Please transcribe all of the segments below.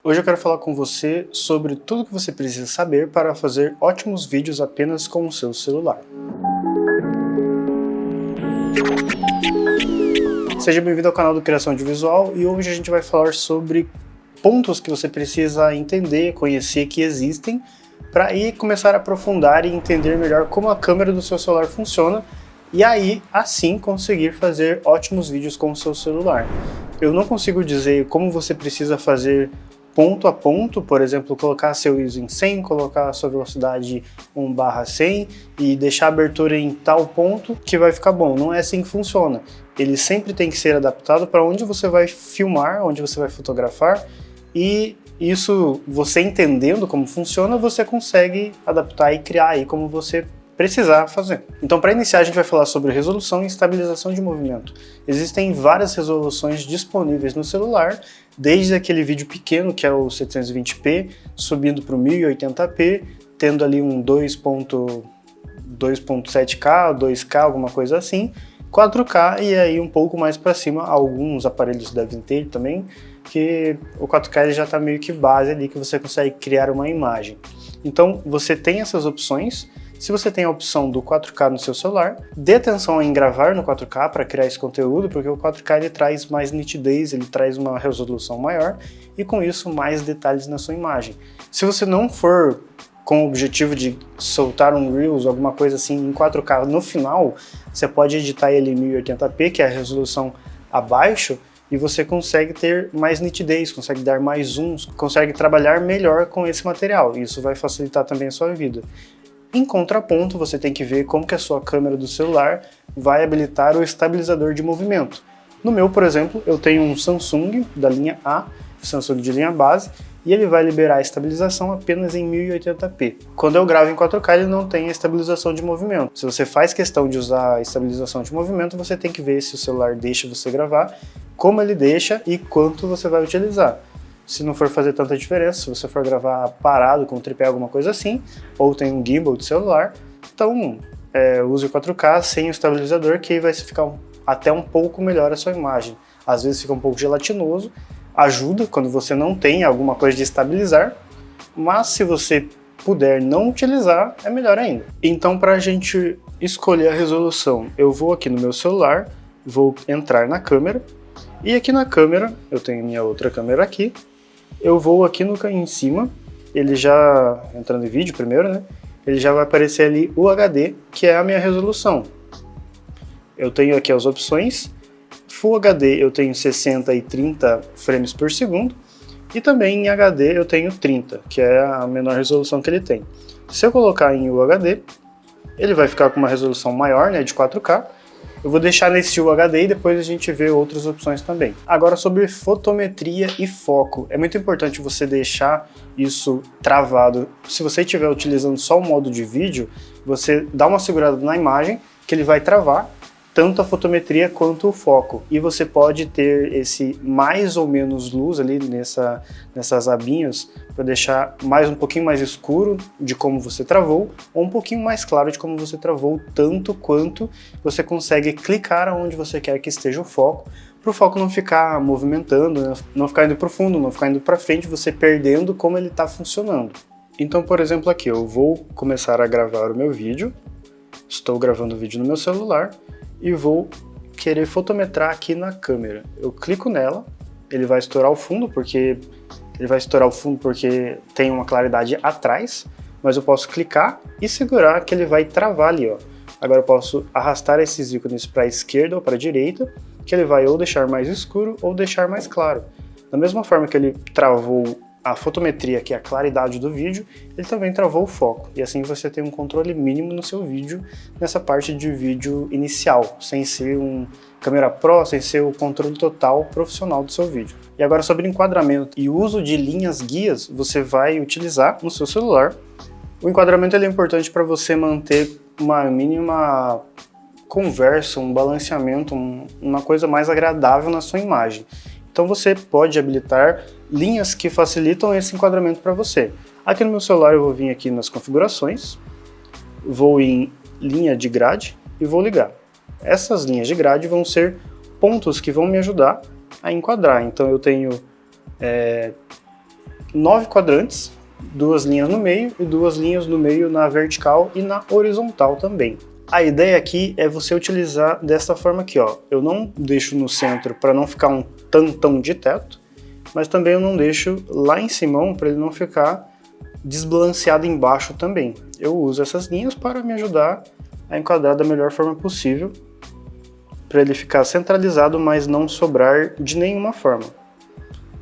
Hoje eu quero falar com você sobre tudo que você precisa saber para fazer ótimos vídeos apenas com o seu celular. Seja bem-vindo ao canal do Criação Audiovisual e hoje a gente vai falar sobre pontos que você precisa entender, conhecer que existem para aí começar a aprofundar e entender melhor como a câmera do seu celular funciona e aí, assim, conseguir fazer ótimos vídeos com o seu celular. Eu não consigo dizer como você precisa fazer ponto a ponto, por exemplo, colocar seu ISO em 100, colocar a sua velocidade 1/100 e deixar a abertura em tal ponto que vai ficar bom. Não é assim que funciona. Ele sempre tem que ser adaptado para onde você vai filmar, onde você vai fotografar, e isso, você entendendo como funciona, você consegue adaptar e criar aí como você precisar fazer. Então, para iniciar, a gente vai falar sobre resolução e estabilização de movimento. Existem várias resoluções disponíveis no celular, desde aquele vídeo pequeno, que é o 720p, subindo para o 1080p, tendo ali um 2.7K, 2K, alguma coisa assim, 4K e aí um pouco mais para cima, alguns aparelhos devem ter também, que o 4K ele já está meio que base ali, que você consegue criar uma imagem. Então, você tem essas opções. Se você tem a opção do 4K no seu celular, dê atenção em gravar no 4K para criar esse conteúdo, porque o 4K ele traz mais nitidez, ele traz uma resolução maior e com isso mais detalhes na sua imagem. Se você não for com o objetivo de soltar um Reels, alguma coisa assim em 4K no final, você pode editar ele em 1080p, que é a resolução abaixo, e você consegue ter mais nitidez, consegue dar mais zooms, consegue trabalhar melhor com esse material. Isso vai facilitar também a sua vida. Em contraponto, você tem que ver como que a sua câmera do celular vai habilitar o estabilizador de movimento. No meu, por exemplo, eu tenho um Samsung da linha A, Samsung de linha base, e ele vai liberar a estabilização apenas em 1080p. Quando eu gravo em 4K, ele não tem a estabilização de movimento. Se você faz questão de usar a estabilização de movimento, você tem que ver se o celular deixa você gravar, como ele deixa e quanto você vai utilizar. Se não for fazer tanta diferença, se você for gravar parado com tripé, alguma coisa assim, ou tem um gimbal de celular, então use o 4K sem o estabilizador, que aí vai ficar até um pouco melhor a sua imagem. Às vezes fica um pouco gelatinoso, ajuda quando você não tem alguma coisa de estabilizar, mas se você puder não utilizar, é melhor ainda. Então, para a gente escolher a resolução, eu vou aqui no meu celular, vou entrar na câmera, e aqui na câmera, eu tenho minha outra câmera aqui, eu vou aqui em cima, ele já, entrando em vídeo primeiro, né? Ele já vai aparecer ali o HD, que é a minha resolução. Eu tenho aqui as opções, Full HD eu tenho 60 e 30 frames por segundo, e também em HD eu tenho 30, que é a menor resolução que ele tem. Se eu colocar em UHD, ele vai ficar com uma resolução maior, né, de 4K, eu vou deixar nesse UHD e depois a gente vê outras opções também. Agora sobre fotometria e foco. É muito importante você deixar isso travado. Se você estiver utilizando só o modo de vídeo, você dá uma segurada na imagem que ele vai travar tanto a fotometria quanto o foco. E você pode ter esse mais ou menos luz ali nessas abinhas para deixar um pouquinho mais escuro de como você travou ou um pouquinho mais claro de como você travou, tanto quanto você consegue clicar onde você quer que esteja o foco, para o foco não ficar movimentando, não ficar indo para o fundo, não ficar indo para frente, você perdendo como ele está funcionando. Então, por exemplo, aqui eu vou começar a gravar o meu vídeo, estou gravando o vídeo no meu celular, e vou querer fotometrar aqui na câmera. Eu clico nela, ele vai estourar o fundo porque tem uma claridade atrás, mas eu posso clicar e segurar que ele vai travar ali, ó. Agora eu posso arrastar esses ícones para a esquerda ou para a direita, que ele vai ou deixar mais escuro ou deixar mais claro. Da mesma forma que ele travou a fotometria, que é a claridade do vídeo, ele também travou o foco. E assim você tem um controle mínimo no seu vídeo, nessa parte de vídeo inicial, sem ser um câmera pro, sem ser o controle total profissional do seu vídeo. E agora sobre enquadramento e uso de linhas guias, você vai utilizar no seu celular. O enquadramento ele é importante para você manter uma mínima conversa, um balanceamento, uma coisa mais agradável na sua imagem. Então você pode habilitar linhas que facilitam esse enquadramento para você. Aqui no meu celular eu vou vir aqui nas configurações, vou em linha de grade e vou ligar. Essas linhas de grade vão ser pontos que vão me ajudar a enquadrar. Então eu tenho 9 quadrantes, 2 linhas no meio e 2 linhas no meio na vertical e na horizontal também. A ideia aqui é você utilizar dessa forma aqui, ó. Eu não deixo no centro para não ficar um tantão de teto, mas também eu não deixo lá em cima para ele não ficar desbalanceado embaixo também. Eu uso essas linhas para me ajudar a enquadrar da melhor forma possível, para ele ficar centralizado, mas não sobrar de nenhuma forma.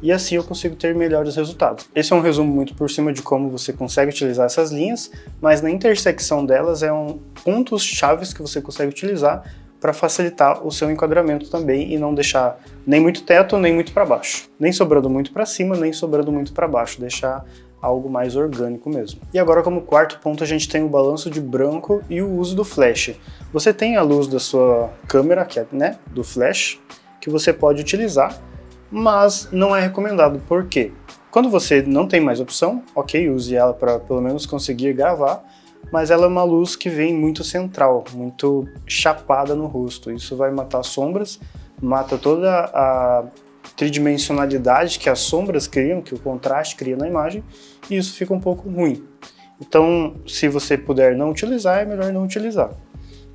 E assim eu consigo ter melhores resultados. Esse é um resumo muito por cima de como você consegue utilizar essas linhas, mas na intersecção delas pontos chaves que você consegue utilizar para facilitar o seu enquadramento também e não deixar nem muito teto, nem muito para baixo. Nem sobrando muito para cima, nem sobrando muito para baixo. Deixar algo mais orgânico mesmo. E agora, como quarto ponto, a gente tem o balanço de branco e o uso do flash. Você tem a luz da sua câmera, que é, né, do flash, que você pode utilizar, mas não é recomendado. Por quê? Quando você não tem mais opção, ok, use ela para pelo menos conseguir gravar, mas ela é uma luz que vem muito central, muito chapada no rosto. Isso vai matar sombras, mata toda a tridimensionalidade que as sombras criam, que o contraste cria na imagem, e isso fica um pouco ruim. Então, se você puder não utilizar, é melhor não utilizar.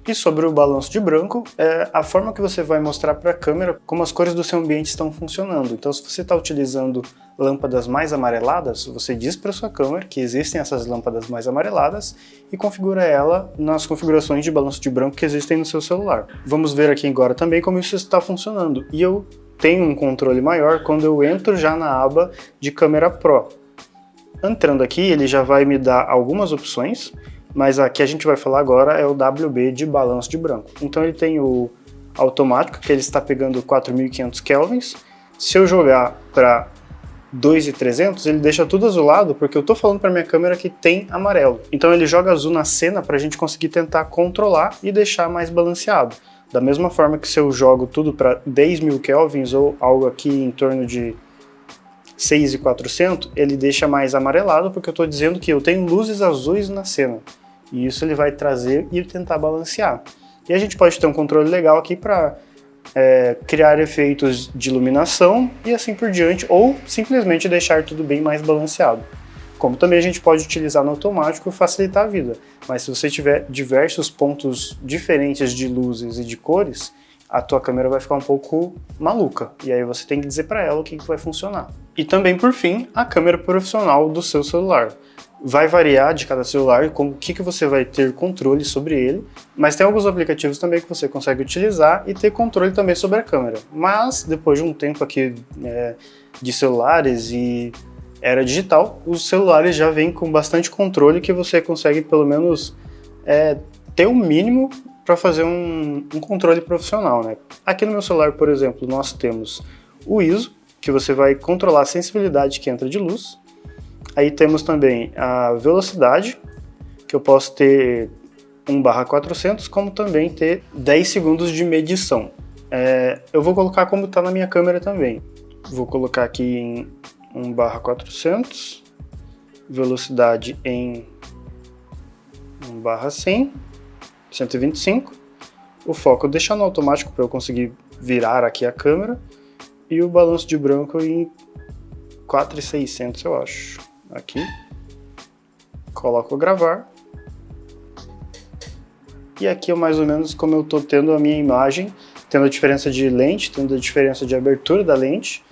E sobre o balanço de branco, é a forma que você vai mostrar para a câmera como as cores do seu ambiente estão funcionando. Então, se você está utilizando lâmpadas mais amareladas, você diz para sua câmera que existem essas lâmpadas mais amareladas e configura ela nas configurações de balanço de branco que existem no seu celular. Vamos ver aqui agora também como isso está funcionando. E eu tenho um controle maior quando eu entro já na aba de câmera Pro. Entrando aqui, ele já vai me dar algumas opções, mas a que a gente vai falar agora é o WB de balanço de branco. Então ele tem o automático, que ele está pegando 4.500 kelvins. Se eu jogar para 2.300, ele deixa tudo azulado, porque eu estou falando para minha câmera que tem amarelo. Então ele joga azul na cena para a gente conseguir tentar controlar e deixar mais balanceado. Da mesma forma que se eu jogo tudo para 10.000 kelvins ou algo aqui em torno de 6.400, ele deixa mais amarelado, porque eu estou dizendo que eu tenho luzes azuis na cena. E isso ele vai trazer e tentar balancear. E a gente pode ter um controle legal aqui para criar efeitos de iluminação e assim por diante, ou simplesmente deixar tudo bem mais balanceado. Como também a gente pode utilizar no automático e facilitar a vida. Mas se você tiver diversos pontos diferentes de luzes e de cores, a tua câmera vai ficar um pouco maluca. E aí você tem que dizer para ela o que vai funcionar. E também, por fim, a câmera profissional do seu celular. Vai variar de cada celular com o que você vai ter controle sobre ele, mas tem alguns aplicativos também que você consegue utilizar e ter controle também sobre a câmera. Mas depois de um tempo aqui de celulares e era digital, os celulares já vêm com bastante controle que você consegue pelo menos ter um mínimo para fazer um controle profissional, né? Aqui no meu celular, por exemplo, nós temos o ISO, que você vai controlar a sensibilidade que entra de luz. Aí temos também a velocidade, que eu posso ter 1/400, como também ter 10 segundos de medição. Eu vou colocar como está na minha câmera também. Vou colocar aqui em 1/400, velocidade em 1/100, 125. O foco deixar no automático para eu conseguir virar aqui a câmera. E o balanço de branco em 4.600, eu acho. Aqui. Coloco gravar. E aqui é mais ou menos como eu estou tendo a minha imagem, tendo a diferença de lente, tendo a diferença de abertura da lente.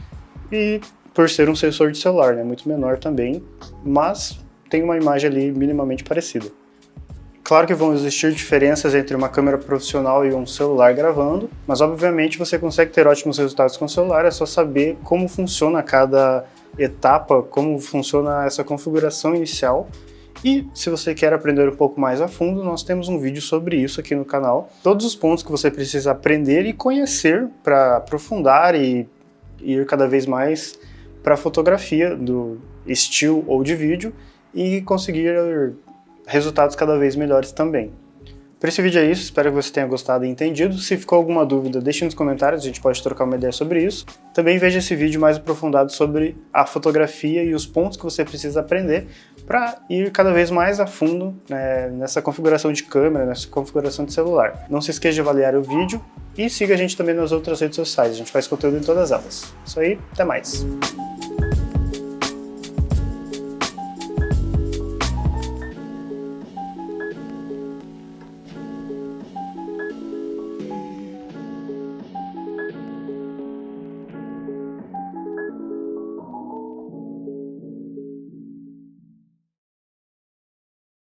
E por ser um sensor de celular, né? Muito menor também, mas tem uma imagem ali minimamente parecida. Claro que vão existir diferenças entre uma câmera profissional e um celular gravando, mas obviamente você consegue ter ótimos resultados com o celular, é só saber como funciona cada etapa, como funciona essa configuração inicial. E se você quer aprender um pouco mais a fundo, nós temos um vídeo sobre isso aqui no canal. Todos os pontos que você precisa aprender e conhecer para aprofundar e ir cada vez mais para a fotografia do estilo ou de vídeo e conseguir resultados cada vez melhores também. Por esse vídeo é isso, espero que você tenha gostado e entendido. Se ficou alguma dúvida, deixe nos comentários, a gente pode trocar uma ideia sobre isso. Também veja esse vídeo mais aprofundado sobre a fotografia e os pontos que você precisa aprender para ir cada vez mais a fundo nessa configuração de câmera, nessa configuração de celular. Não se esqueça de avaliar o vídeo e siga a gente também nas outras redes sociais, a gente faz conteúdo em todas elas. Isso aí, até mais!